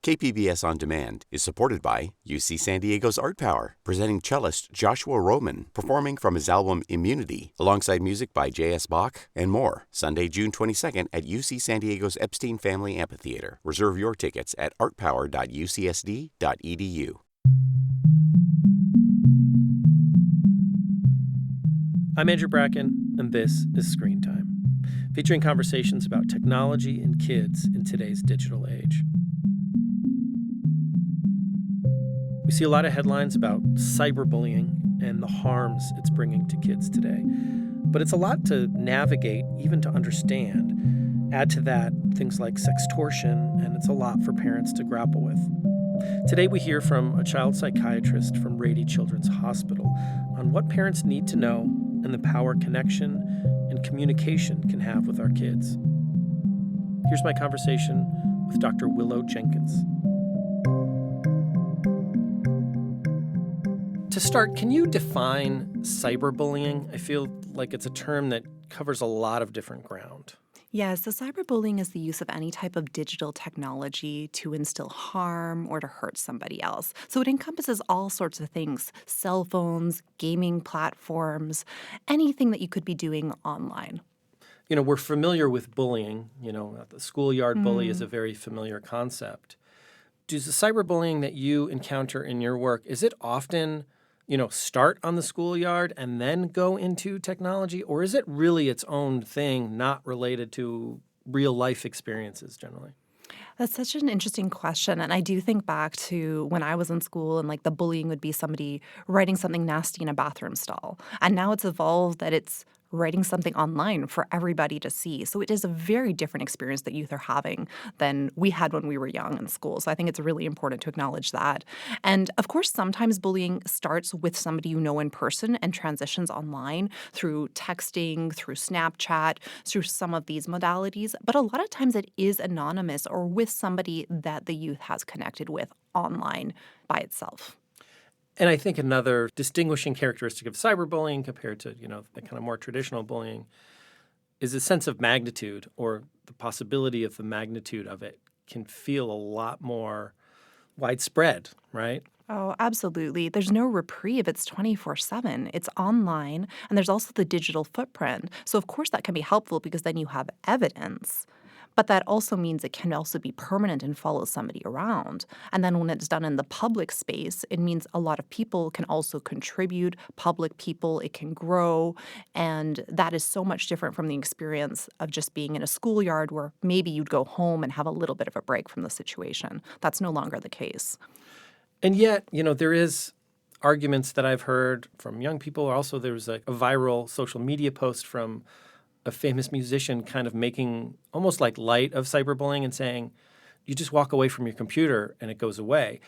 KPBS On Demand is supported by UC San Diego's Art Power, presenting cellist Joshua Roman, performing from his album Immunity, alongside music by J.S. Bach and more, Sunday, June 22nd at UC San Diego's Epstein Family Amphitheater. Reserve your tickets at artpower.ucsd.edu. I'm Andrew Bracken, and this is Screen Time, featuring conversations about technology and kids in today's digital age. We see a lot of headlines about cyberbullying and the harms it's bringing to kids today. But it's a lot to navigate, even to understand. Add to that things like sextortion, and it's a lot for parents to grapple with. Today we hear from a child psychiatrist from Rady Children's Hospital on what parents need to know and the power connection and communication can have with our kids. Here's my conversation with Dr. Willough Jenkins. To start, can you define cyberbullying? I feel like it's a term that covers a lot of different ground. Yes, so cyberbullying is the use of any type of digital technology to instill harm or to hurt somebody else. So it encompasses all sorts of things: cell phones, gaming platforms, anything that you could be doing online. You know, we're familiar with bullying. You know, the schoolyard bully is a very familiar concept. Does the cyberbullying that you encounter in your work, is it often, start on the schoolyard and then go into technology? Or is it really its own thing, not related to real life experiences generally? That's such an interesting question. And I do think back to when I was in school and the bullying would be somebody writing something nasty in a bathroom stall. And now it's evolved that it's writing something online for everybody to see. So it is a very different experience that youth are having than we had when we were young in school. So I think it's really important to acknowledge that. And of course, sometimes bullying starts with somebody you know in person and transitions online through texting, through Snapchat, through some of these modalities. But a lot of times it is anonymous or with somebody that the youth has connected with online by itself. And I think another distinguishing characteristic of cyberbullying compared to, the kind of more traditional bullying is a sense of magnitude, or the possibility of the magnitude of it can feel a lot more widespread, right? Oh, absolutely. There's no reprieve. It's 24/7. It's online, and there's also the digital footprint. So, of course, that can be helpful because then you have evidence. But that also means it can also be permanent and follow somebody around. And then when it's done in the public space, it means a lot of people can also contribute, public people, it can grow. And that is so much different from the experience of just being in a schoolyard where maybe you'd go home and have a little bit of a break from the situation. That's no longer the case. And yet, there is arguments that I've heard from young people. Also, there was a viral social media post from a famous musician kind of making almost like light of cyberbullying and saying, you just walk away from your computer and it goes away,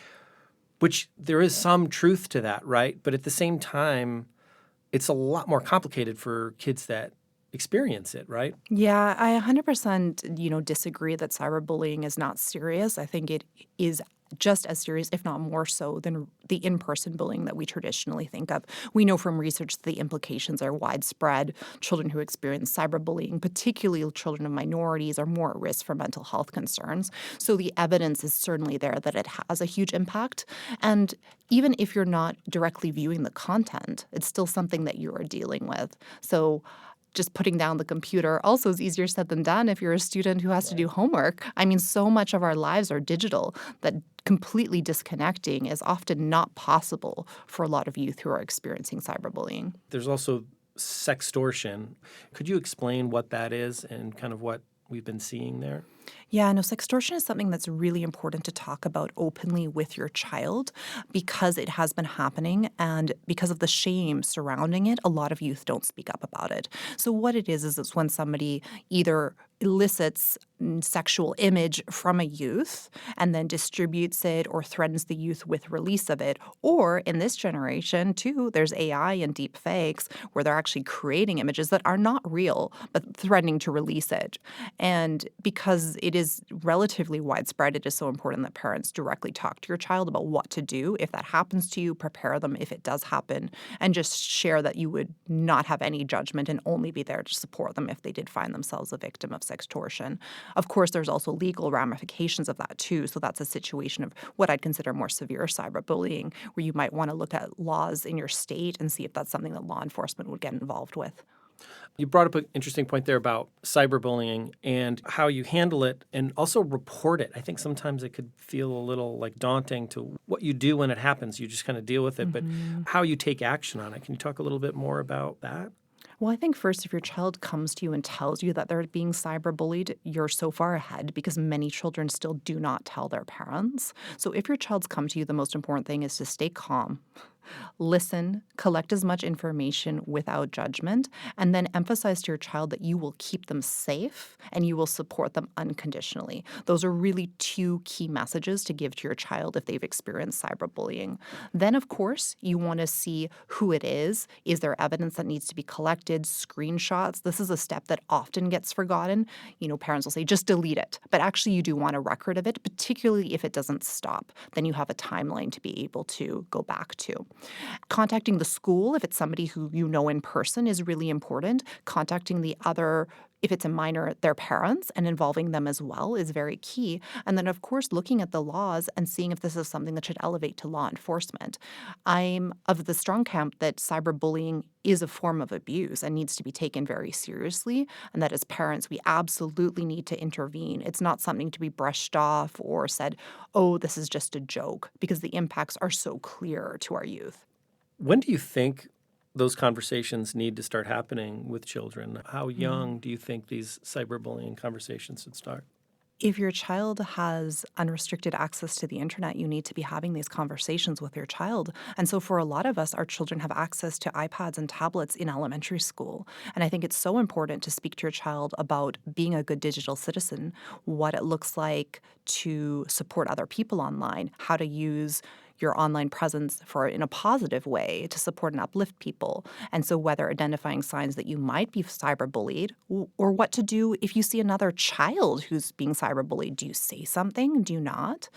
which there is some truth to that, right? But at the same time, it's a lot more complicated for kids that experience it, right? Yeah, I 100%, disagree that cyberbullying is not serious. I think it is just as serious, if not more so, than the in-person bullying that we traditionally think of. We know from research that the implications are widespread. Children who experience cyberbullying, particularly children of minorities, are more at risk for mental health concerns. So the evidence is certainly there that it has a huge impact. And even if you're not directly viewing the content, it's still something that you are dealing with. So just putting down the computer also is easier said than done if you're a student who has to do homework. I mean, so much of our lives are digital that completely disconnecting is often not possible for a lot of youth who are experiencing cyberbullying. There's also sextortion. Could you explain what that is and kind of what we've been seeing there? Yeah, no, sextortion is something that's really important to talk about openly with your child because it has been happening, and because of the shame surrounding it, a lot of youth don't speak up about it. So what it is it's when somebody either elicits sexual image from a youth and then distributes it or threatens the youth with release of it. Or in this generation, too, there's AI and deep fakes where they're actually creating images that are not real but threatening to release it. And because because it is relatively widespread. It is so important that parents directly talk to your child about what to do if that happens to you, prepare them if it does happen, and just share that you would not have any judgment and only be there to support them if they did find themselves a victim of sextortion. Of course, there's also legal ramifications of that too. So that's a situation of what I'd consider more severe cyberbullying, where you might want to look at laws in your state and see if that's something that law enforcement would get involved with. You brought up an interesting point there about cyberbullying and how you handle it and also report it. I think sometimes it could feel a little like daunting to what you do when it happens. You just kind of deal with it, but how you take action on it. Can you talk a little bit more about that? Well, I think first, if your child comes to you and tells you that they're being cyberbullied, you're so far ahead because many children still do not tell their parents. So if your child's come to you, the most important thing is to stay calm, listen, collect as much information without judgment, and then emphasize to your child that you will keep them safe and you will support them unconditionally. Those are really two key messages to give to your child if they've experienced cyberbullying. Then, of course, you want to see who it is. Is there evidence that needs to be collected, screenshots? This is a step that often gets forgotten. Parents will say, just delete it. But actually, you do want a record of it, particularly if it doesn't stop. Then you have a timeline to be able to go back to. Contacting the school, if it's somebody who you know in person, is really important. Contacting the other, if it's a minor, their parents, and involving them as well is very key. And then, of course, looking at the laws and seeing if this is something that should elevate to law enforcement. I'm of the strong camp that cyberbullying is a form of abuse and needs to be taken very seriously, and that as parents, we absolutely need to intervene. It's not something to be brushed off or said, oh, this is just a joke, because the impacts are so clear to our youth. When do you think those conversations need to start happening with children? How young do you think these cyberbullying conversations should start? If your child has unrestricted access to the internet, you need to be having these conversations with your child. And so for a lot of us, our children have access to iPads and tablets in elementary school. And I think it's so important to speak to your child about being a good digital citizen, what it looks like to support other people online, how to use your online presence in a positive way to support and uplift people. And so whether identifying signs that you might be cyberbullied or what to do if you see another child who's being cyberbullied. Do you say something? Do you not?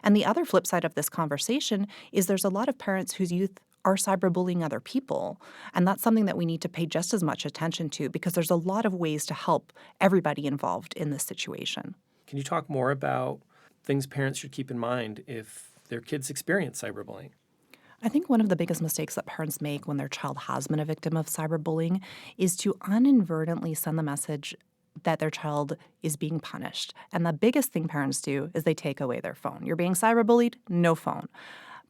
And the other flip side of this conversation is there's a lot of parents whose youth are cyberbullying other people. And that's something that we need to pay just as much attention to because there's a lot of ways to help everybody involved in this situation. Can you talk more about things parents should keep in mind if their kids experience cyberbullying? I think one of the biggest mistakes that parents make when their child has been a victim of cyberbullying is to inadvertently send the message that their child is being punished. And the biggest thing parents do is they take away their phone. You're being cyberbullied? No phone.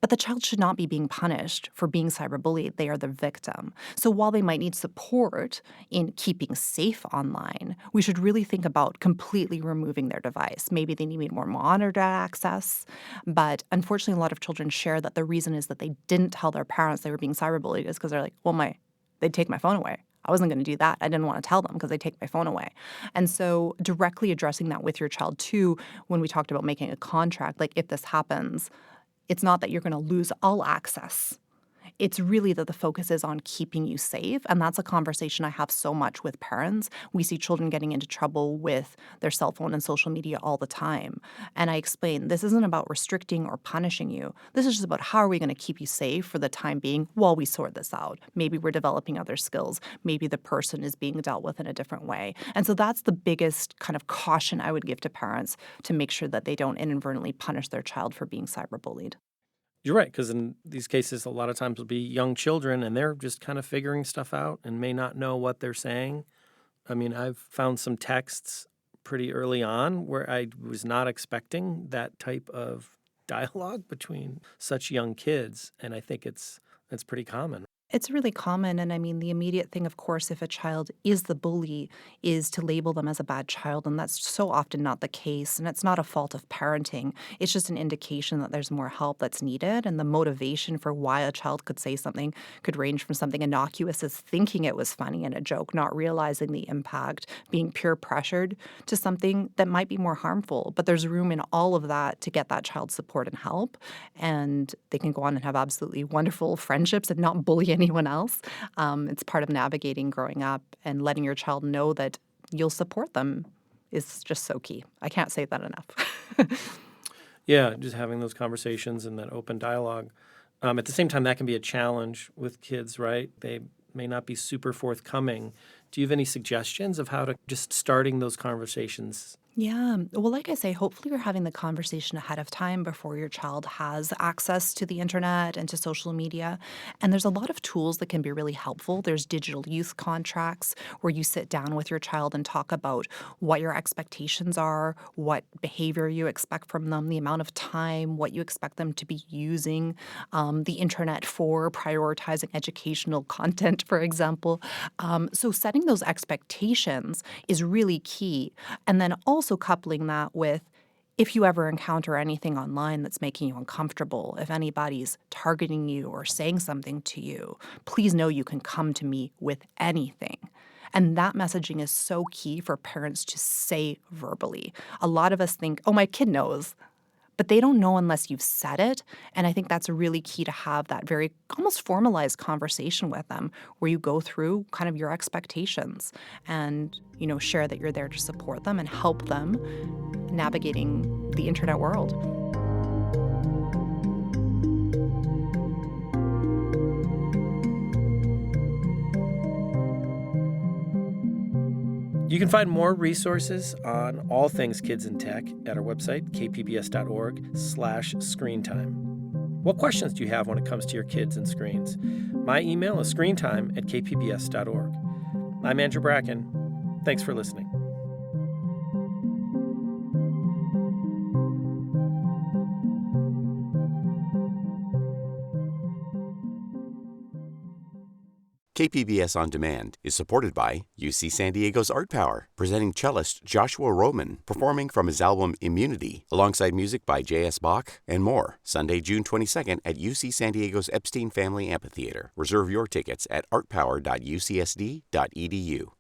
But the child should not be being punished for being cyberbullied. They are the victim. So while they might need support in keeping safe online, we should really think about completely removing their device. Maybe they need more monitored access. But unfortunately, a lot of children share that the reason is that they didn't tell their parents they were being cyberbullied is because they're like, well, they'd take my phone away. I wasn't going to do that. I didn't want to tell them because they take my phone away. And so directly addressing that with your child, too, when we talked about making a contract, like if this happens, it's not that you're going to lose all access. It's really that the focus is on keeping you safe. And that's a conversation I have so much with parents. We see children getting into trouble with their cell phone and social media all the time. And I explain, this isn't about restricting or punishing you. This is just about how are we going to keep you safe for the time being while we sort this out. Maybe we're developing other skills. Maybe the person is being dealt with in a different way. And so that's the biggest kind of caution I would give to parents to make sure that they don't inadvertently punish their child for being cyberbullied. You're right, because in these cases, a lot of times will be young children, and they're just kind of figuring stuff out and may not know what they're saying. I mean, I've found some texts pretty early on where I was not expecting that type of dialogue between such young kids, and I think it's pretty common. It's really common. And I mean, the immediate thing, of course, if a child is the bully, is to label them as a bad child. And that's so often not the case. And it's not a fault of parenting. It's just an indication that there's more help that's needed. And the motivation for why a child could say something could range from something innocuous as thinking it was funny and a joke, not realizing the impact, being peer pressured, to something that might be more harmful. But there's room in all of that to get that child support and help. And they can go on and have absolutely wonderful friendships and not bully anyone else. It's part of navigating growing up and letting your child know that you'll support them is just so key. I can't say that enough. Yeah, just having those conversations and that open dialogue. At the same time, that can be a challenge with kids, right? They may not be super forthcoming. Do you have any suggestions of how to just starting those conversations? Yeah. Well, like I say, hopefully you're having the conversation ahead of time before your child has access to the internet and to social media. And there's a lot of tools that can be really helpful. There's digital youth contracts where you sit down with your child and talk about what your expectations are, what behavior you expect from them, the amount of time, what you expect them to be using the internet for, prioritizing educational content, for example. So setting those expectations is really key. And then also coupling that with if you ever encounter anything online that's making you uncomfortable, if anybody's targeting you or saying something to you, please know you can come to me with anything. And that messaging is so key for parents to say verbally. A lot of us think, oh, my kid knows. But they don't know unless you've said it. And I think that's really key to have that very almost formalized conversation with them where you go through kind of your expectations and, share that you're there to support them and help them navigating the internet world. You can find more resources on all things kids and tech at our website, kpbs.org/screentime. What questions do you have when it comes to your kids and screens? My email is screentime@kpbs.org. I'm Andrew Bracken. Thanks for listening. KPBS On Demand is supported by UC San Diego's Art Power, presenting cellist Joshua Roman, performing from his album Immunity, alongside music by J.S. Bach and more, Sunday, June 22nd at UC San Diego's Epstein Family Amphitheater. Reserve your tickets at artpower.ucsd.edu.